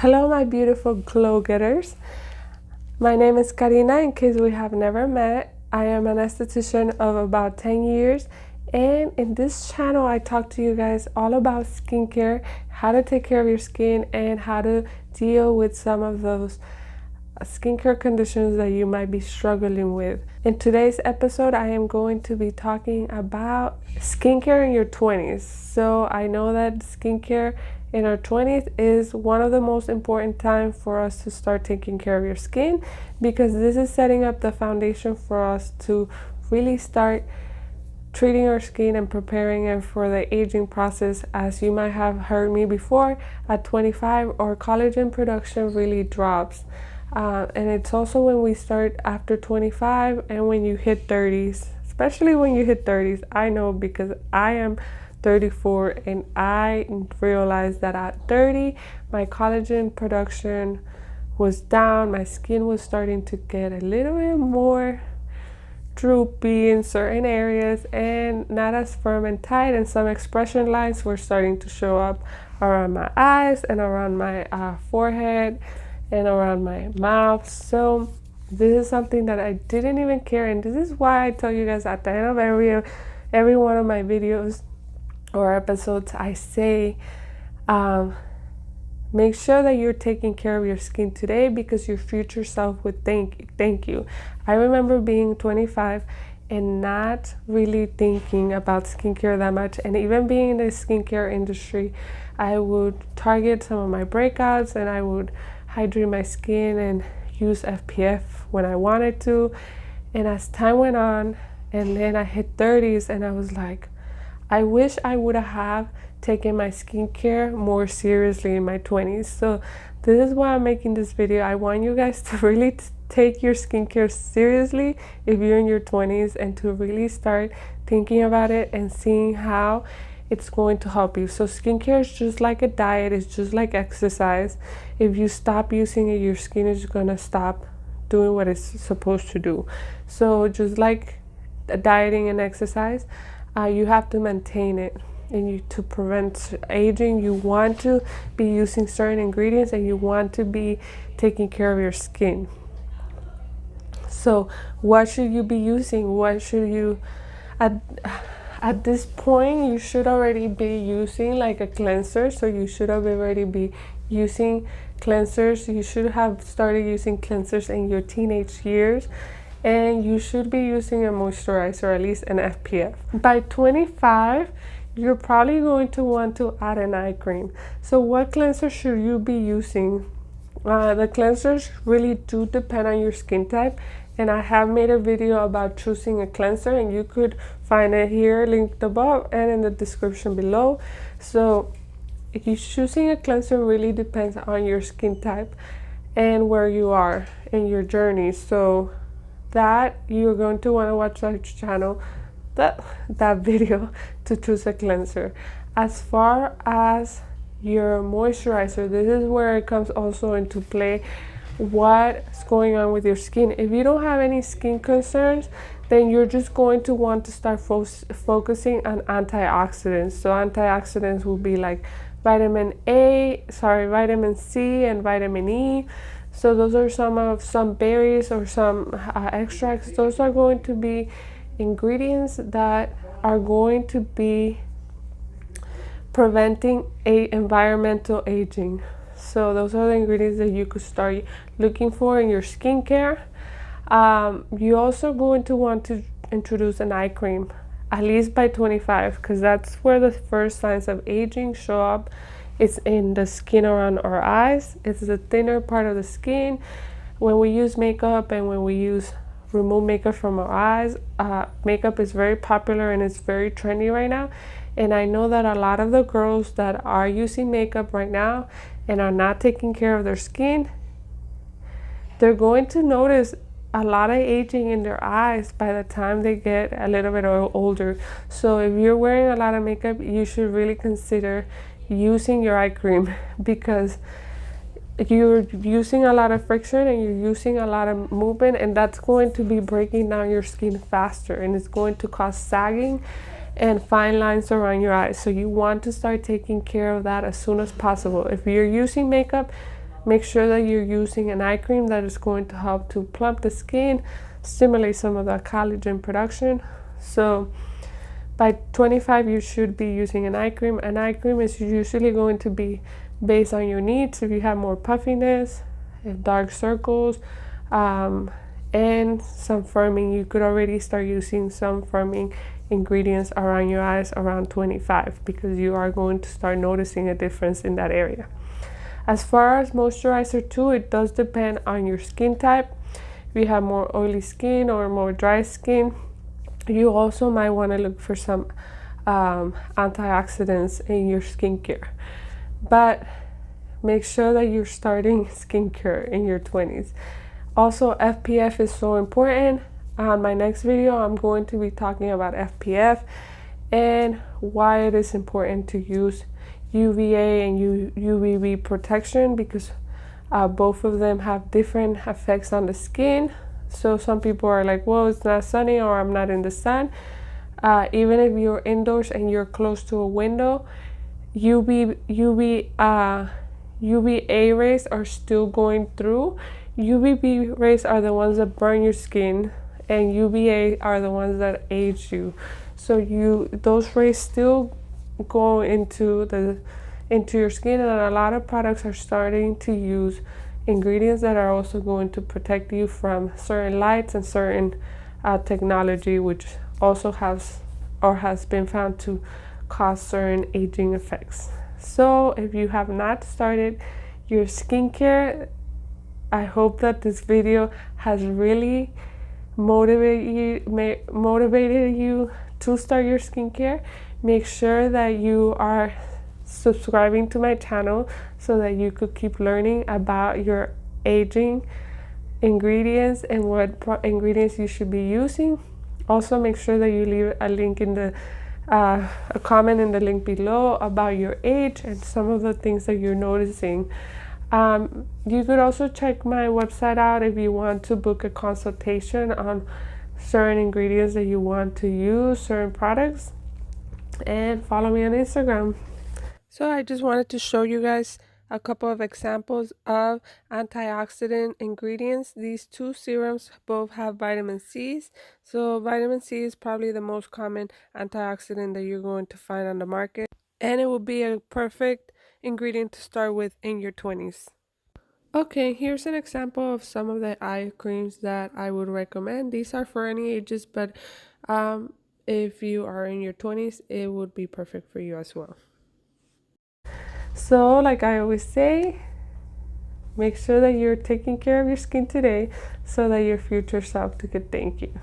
Hello, my beautiful glow getters. My name is Karina. In case we have never met, I am an esthetician of about 10 years, and in this channel I talk to you guys all about skincare, how to take care of your skin, and how to deal with some of those skincare conditions that you might be struggling with. In today's episode, I am going to be talking about skincare in your 20s. So I know that skincare in our 20s is one of the most important times for us to start taking care of your skin, because this is setting up the foundation for us to really start treating our skin and preparing it for the aging process. As you might have heard me before, at 25 our collagen production really drops. And it's also when we start after 25 and when you hit 30s, especially when you hit 30s. I know because I am 34 and I realized that at 30 my collagen production was down. My skin was starting to get a little bit more droopy in certain areas and not as firm and tight, and some expression lines were starting to show up around my eyes and around my forehead and around my mouth. So this is something that I didn't even care, and this is why I tell you guys at the end of every one of my videos or episodes, I say make sure that you're taking care of your skin today, because your future self would thank you. I remember being 25 and not really thinking about skincare that much, and even being in the skincare industry, I would target some of my breakouts and I would hydrate my skin and use SPF when I wanted to. And as time went on, and then I hit 30s, and I was like, I wish I would have taken my skincare more seriously in my 20s. So this is why I'm making this video. I want you guys to really take your skincare seriously if you're in your 20s, and to really start thinking about it and seeing how it's going to help you. So skincare is just like a diet, it's just like exercise. If you stop using it, your skin is gonna stop doing what it's supposed to do. So just like dieting and exercise, you have to maintain it, and to prevent aging, you want to be using certain ingredients, and you want to be taking care of your skin. So what should you be using? What should you at this point, you should already be using like a cleanser. So you should have already be using cleansers. You should have started using cleansers in your teenage years, and you should be using a moisturizer, at least an SPF. By 25, you're probably going to want to add an eye cream. So what cleanser should you be using? The cleansers really do depend on your skin type, and I have made a video about choosing a cleanser, and you could find it here linked above and in the description below. So if you're choosing a cleanser, really depends on your skin type and where you are in your journey. So that you're going to want to watch that channel, that video, to choose a cleanser. As far as your moisturizer, this is where it comes also into play what's going on with your skin. If you don't have any skin concerns, then you're just going to want to start focusing on antioxidants. So antioxidants will be like vitamin C and vitamin E. So those are some berries or some extracts. Those are going to be ingredients that are going to be preventing environmental aging. So those are the ingredients that you could start looking for in your skincare. You're also going to want to introduce an eye cream, at least by 25, because that's where the first signs of aging show up. It's in the skin around our eyes. It's the thinner part of the skin. When we use makeup and when we remove makeup from our eyes, makeup is very popular and it's very trendy right now. And I know that a lot of the girls that are using makeup right now and are not taking care of their skin, they're going to notice a lot of aging in their eyes by the time they get a little bit older. So if you're wearing a lot of makeup, you should really consider using your eye cream, because you're using a lot of friction and you're using a lot of movement, and that's going to be breaking down your skin faster, and it's going to cause sagging and fine lines around your eyes. So you want to start taking care of that as soon as possible. If you're using makeup, make sure that you're using an eye cream that is going to help to plump the skin, stimulate some of the collagen production. So by 25, you should be using an eye cream. An eye cream is usually going to be based on your needs. If you have more puffiness, if dark circles, and some firming, you could already start using some firming ingredients around your eyes around 25, because you are going to start noticing a difference in that area. As far as moisturizer too, it does depend on your skin type. If you have more oily skin or more dry skin, you also might want to look for some antioxidants in your skincare. But make sure that you're starting skincare in your 20s. Also, FPF is so important. On my next video, I'm going to be talking about FPF and why it is important to use UVA and UVB protection, because both of them have different effects on the skin. So some people are like, well, it's not sunny, or I'm not in the sun. Even if you're indoors and you're close to a window, UVA rays are still going through. UVB rays are the ones that burn your skin, and UVA are the ones that age you. So those rays still go into your skin, and a lot of products are starting to use ingredients that are also going to protect you from certain lights and certain technology, which also has been found to cause certain aging effects. So if you have not started your skincare, I hope that this video has really motivated you to start your skincare. Make sure that you are subscribing to my channel so that you could keep learning about your aging ingredients and what ingredients you should be using. Also, make sure that you leave a link in the a comment in the link below about your age and some of the things that you're noticing. You could also check my website out if you want to book a consultation on certain ingredients that you want to use, certain products, and follow me on Instagram. So I just wanted to show you guys a couple of examples of antioxidant ingredients. These two serums both have vitamin C's. So vitamin C is probably the most common antioxidant that you're going to find on the market, and it will be a perfect ingredient to start with in your 20s. Okay, here's an example of some of the eye creams that I would recommend. These are for any ages, but if you are in your 20s, it would be perfect for you as well. So, like I always say, make sure that you're taking care of your skin today so that your future self could thank you.